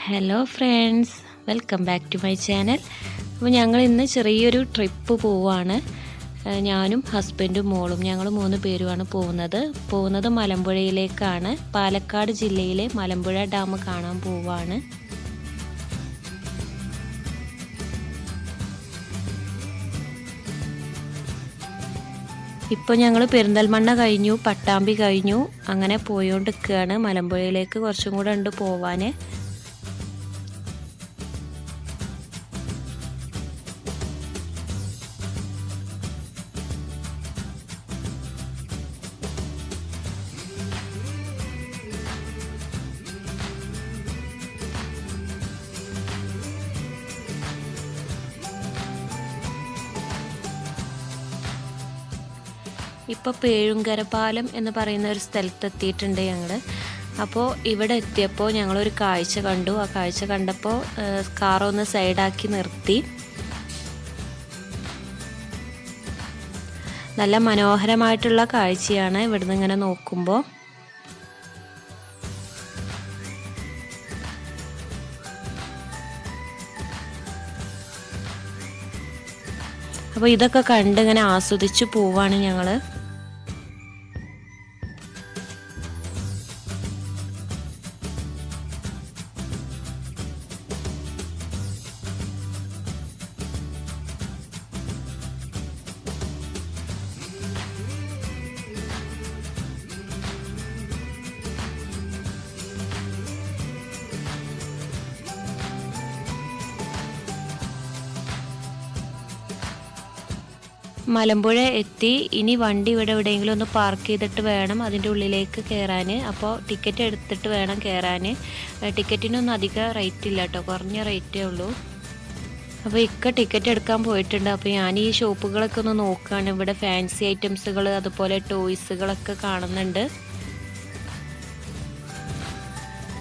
Hello friends, welcome back to my channel. അപ്പോൾ ഞങ്ങൾ ഇന്ന് ചെറിയൊരു ട്രിപ്പ് പോവുകയാണ്. ഞാനും ഹസ്ബൻഡും മോളും ഞങ്ങൾ 3 പേരുമാണ് പോകുന്നത് മലമ്പുഴയിലേക്കാണ്. പാലക്കാട് ജില്ലയിലെ മലമ്പുഴ ഡാം കാണാൻ പോവുകയാണ്. ഇപ്പോൾ ഞങ്ങൾ പെരിന്തൽമണ്ണ കഴിഞ്ഞു, പട്ടാമ്പി കഴിഞ്ഞു, അങ്ങനെ പോയോണ്ടിരിക്കുകയാണ്. മലമ്പുഴയിലേക്ക് കുറച്ചും കൂടെ ഉണ്ട് പോവാൻ. ഇപ്പോൾ പേഴുങ്കര പാലം എന്ന് പറയുന്ന ഒരു സ്ഥലത്തെത്തിയിട്ടുണ്ട് ഞങ്ങൾ. അപ്പോൾ ഇവിടെ എത്തിയപ്പോൾ ഞങ്ങളൊരു കാഴ്ച കണ്ടു. ആ കാഴ്ച കണ്ടപ്പോൾ കാറൊന്ന് സൈഡാക്കി നിർത്തി. നല്ല മനോഹരമായിട്ടുള്ള കാഴ്ചയാണ് ഇവിടുന്ന് ഇങ്ങനെ നോക്കുമ്പോൾ. അപ്പോൾ ഇതൊക്കെ കണ്ട് ഇങ്ങനെ ആസ്വദിച്ച് പോവാണ് ഞങ്ങൾ. മലമ്പുഴ എത്തി. ഇനി വണ്ടി ഇവിടെ എവിടെയെങ്കിലും ഒന്ന് പാർക്ക് ചെയ്തിട്ട് വേണം അതിൻ്റെ ഉള്ളിലേക്ക് കയറാൻ. അപ്പോൾ ടിക്കറ്റ് എടുത്തിട്ട് വേണം കയറാൻ. ടിക്കറ്റിനൊന്നും അധികം റേറ്റ് ഇല്ല കേട്ടോ, കുറഞ്ഞ റേറ്റേ ഉള്ളൂ. അപ്പോൾ ടിക്കറ്റ് എടുക്കാൻ പോയിട്ടുണ്ട്. അപ്പോൾ ഞാൻ ഈ ഷോപ്പുകളൊക്കെ ഒന്ന് നോക്കുകയാണ്. ഇവിടെ ഫാൻസി ഐറ്റംസുകൾ അതുപോലെ ടോയ്സുകളൊക്കെ കാണുന്നുണ്ട്.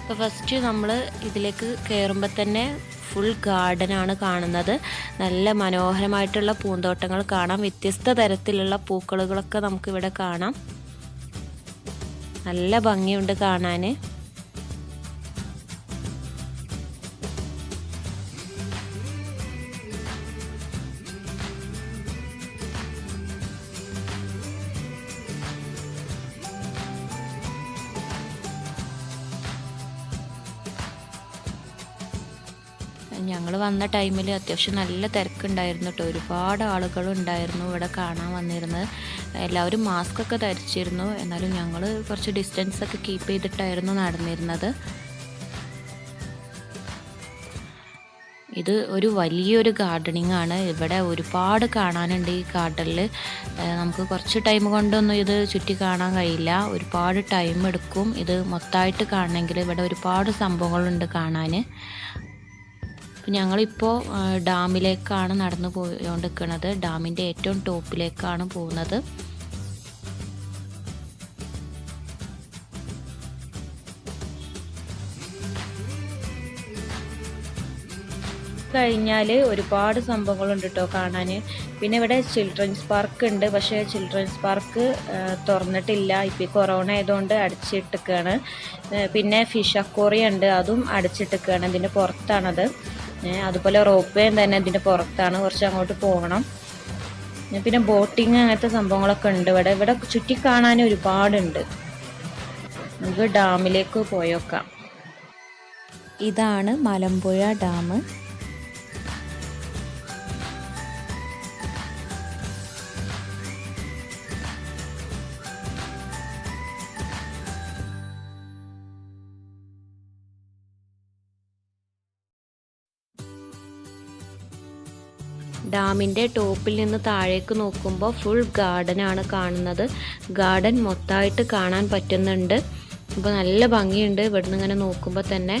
അപ്പോൾ ഫസ്റ്റ് നമ്മൾ ഇതിലേക്ക് കയറുമ്പോൾ തന്നെ ഫുൾ ഗാർഡനാണ് കാണുന്നത്. നല്ല മനോഹരമായിട്ടുള്ള പൂന്തോട്ടങ്ങൾ കാണാം. വ്യത്യസ്ത തരത്തിലുള്ള പൂക്കളുകളൊക്കെ നമുക്കിവിടെ കാണാം. നല്ല ഭംഗിയുണ്ട് കാണാൻ. ഞങ്ങൾ വന്ന ടൈമിൽ അത്യാവശ്യം നല്ല തിരക്കുണ്ടായിരുന്നു കേട്ടോ. ഒരുപാട് ആളുകളുണ്ടായിരുന്നു ഇവിടെ കാണാൻ വന്നിരുന്നത്. എല്ലാവരും മാസ്ക് ഒക്കെ ധരിച്ചിരുന്നു. എന്നാലും ഞങ്ങൾ കുറച്ച് ഡിസ്റ്റൻസ് ഒക്കെ കീപ്പ് ചെയ്തിട്ടായിരുന്നു നടന്നിരുന്നത്. ഇത് ഒരു വലിയൊരു ഗാർഡനിങ് ആണ്. ഇവിടെ ഒരുപാട് കാണാനുണ്ട് ഈ ഗാർഡനിൽ. നമുക്ക് കുറച്ച് ടൈം കൊണ്ടൊന്നും ഇത് ചുറ്റി കാണാൻ കഴിയില്ല. ഒരുപാട് ടൈം എടുക്കും ഇത് മൊത്തമായിട്ട് കാണണമെങ്കിൽ. ഇവിടെ ഒരുപാട് സംഭവങ്ങളുണ്ട് കാണാൻ. ഞങ്ങളിപ്പോൾ ഡാമിലേക്കാണ് നടന്നു പോയിക്കൊണ്ടിരിക്കുന്നത്. ഡാമിൻ്റെ ഏറ്റവും ടോപ്പിലേക്കാണ് പോകുന്നത്. കഴിഞ്ഞാൽ ഒരുപാട് സംഭവങ്ങളുണ്ട് കേട്ടോ കാണാൻ. പിന്നെ ഇവിടെ ചിൽഡ്രൻസ് പാർക്ക് ഉണ്ട്. പക്ഷേ ചിൽഡ്രൻസ് പാർക്ക് തുറന്നിട്ടില്ല. ഇപ്പോൾ കൊറോണ ആയതുകൊണ്ട് അടച്ചിട്ടിരിക്കുകയാണ്. പിന്നെ ഫിഷ് അക്വേറിയം ഉണ്ട്, അതും അടച്ചിട്ടിരിക്കുകയാണ്. ഇതിൻ്റെ പുറത്താണത്. അതുപോലെ റോപ്പ് വേ തന്നെ ഇതിൻ്റെ പുറത്താണ്, കുറച്ച് അങ്ങോട്ട് പോകണം. പിന്നെ ബോട്ടിങ് അങ്ങനത്തെ സംഭവങ്ങളൊക്കെ ഉണ്ട് ഇവിടെ ചുറ്റി കാണാൻ ഒരുപാടുണ്ട്. നമുക്ക് ഡാമിലേക്ക് പോയേക്കാം. ഇതാണ് മലമ്പുഴ ഡാം. ഡാമിൻ്റെ ടോപ്പിൽ നിന്ന് താഴേക്ക് നോക്കുമ്പോൾ ഫുൾ ഗാർഡനാണ് കാണുന്നത്. ഗാർഡൻ മൊത്തമായിട്ട് കാണാൻ പറ്റുന്നുണ്ട്. അപ്പോൾ നല്ല ഭംഗിയുണ്ട് ഇവിടുന്ന് ഇങ്ങനെ നോക്കുമ്പോൾ തന്നെ.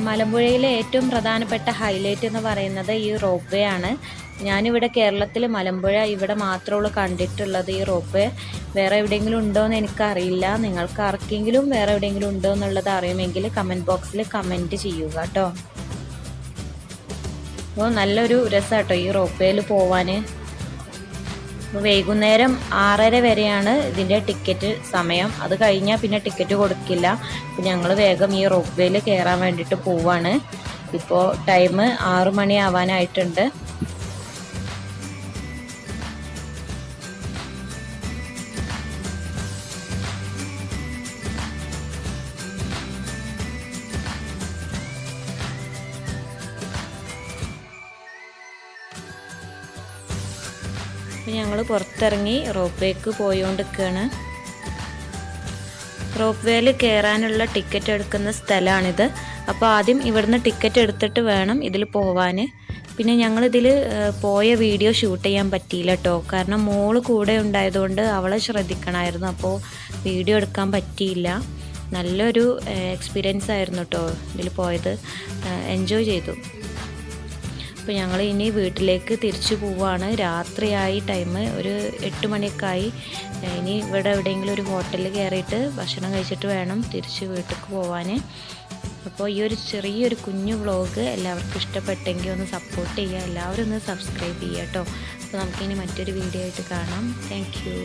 മലമ്പുഴയിലെ ഏറ്റവും പ്രധാനപ്പെട്ട ഹൈലൈറ്റ് എന്ന് പറയുന്നത് ഈ റോപ്പ് വേ ആണ്. ഞാനിവിടെ കേരളത്തിൽ മലമ്പുഴ ഇവിടെ മാത്രമുള്ളൂ കണ്ടിട്ടുള്ളത് ഈ റോപ്പ് വേ. വേറെ എവിടെയെങ്കിലും ഉണ്ടോ എന്ന് എനിക്കറിയില്ല. നിങ്ങൾക്ക് ആർക്കെങ്കിലും വേറെ എവിടെയെങ്കിലും ഉണ്ടോ എന്നുള്ളത് അറിയുമെങ്കിൽ കമൻറ്റ് ബോക്സിൽ കമൻറ്റ് ചെയ്യുക കേട്ടോ. അപ്പോൾ നല്ലൊരു രസമാട്ടോ ഈ റോപ്പ് വേയിൽ പോവാൻ. വൈകുന്നേരം 6:30 വരെയാണ് ഇതിൻ്റെ ടിക്കറ്റ് സമയം. അത് കഴിഞ്ഞാൽ പിന്നെ ടിക്കറ്റ് കൊടുക്കില്ല. അപ്പോൾ ഞങ്ങൾ വേഗം ഈ റോപ്പ് വേയിൽ കയറാൻ വേണ്ടിയിട്ട് പോവാണ്. ഇപ്പോൾ ടൈം 6 മണി ആവാനായിട്ടുണ്ട്. ഞങ്ങൾ പുറത്തിറങ്ങി റോപ്പ് വേക്ക് പോയോണ്ടിരിക്കുകയാണ്. റോപ്പ് വേയിൽ കയറാനുള്ള ടിക്കറ്റ് എടുക്കുന്ന സ്ഥലമാണിത്. അപ്പോൾ ആദ്യം ഇവിടുന്ന് ടിക്കറ്റ് എടുത്തിട്ട് വേണം ഇതിൽ പോവാൻ. പിന്നെ ഞങ്ങളിതിൽ പോയ വീഡിയോ ഷൂട്ട് ചെയ്യാൻ പറ്റിയില്ല കേട്ടോ. കാരണം മോള് കൂടെ ഉണ്ടായതുകൊണ്ട് അവളെ ശ്രദ്ധിക്കണമായിരുന്നു. അപ്പോൾ വീഡിയോ എടുക്കാൻ പറ്റിയില്ല. നല്ലൊരു എക്സ്പീരിയൻസ് ആയിരുന്നു കേട്ടോ ഇതിൽ പോയത്. എൻജോയ് ചെയ്തു. അപ്പോൾ ഞങ്ങൾ ഇനി വീട്ടിലേക്ക് തിരിച്ചു പോവുകയാണ്. രാത്രിയായി, ടൈം ഒരു 8 മണിയൊക്കെ ആയി. ഇനി ഇവിടെ എവിടെയെങ്കിലും ഒരു ഹോട്ടലിൽ കയറിയിട്ട് ഭക്ഷണം കഴിച്ചിട്ട് വേണം തിരിച്ച് വീട്ടിലേക്ക് പോവാൻ. അപ്പോൾ ഈ ഒരു ചെറിയൊരു കുഞ്ഞു വ്ളോഗ് എല്ലാവർക്കും ഇഷ്ടപ്പെട്ടെങ്കിൽ ഒന്ന് സപ്പോർട്ട് ചെയ്യുക. എല്ലാവരും ഒന്ന് സബ്സ്ക്രൈബ് ചെയ്യുക കേട്ടോ. അപ്പോൾ നമുക്കിനി മറ്റൊരു വീഡിയോ ആയിട്ട് കാണാം. Thank you.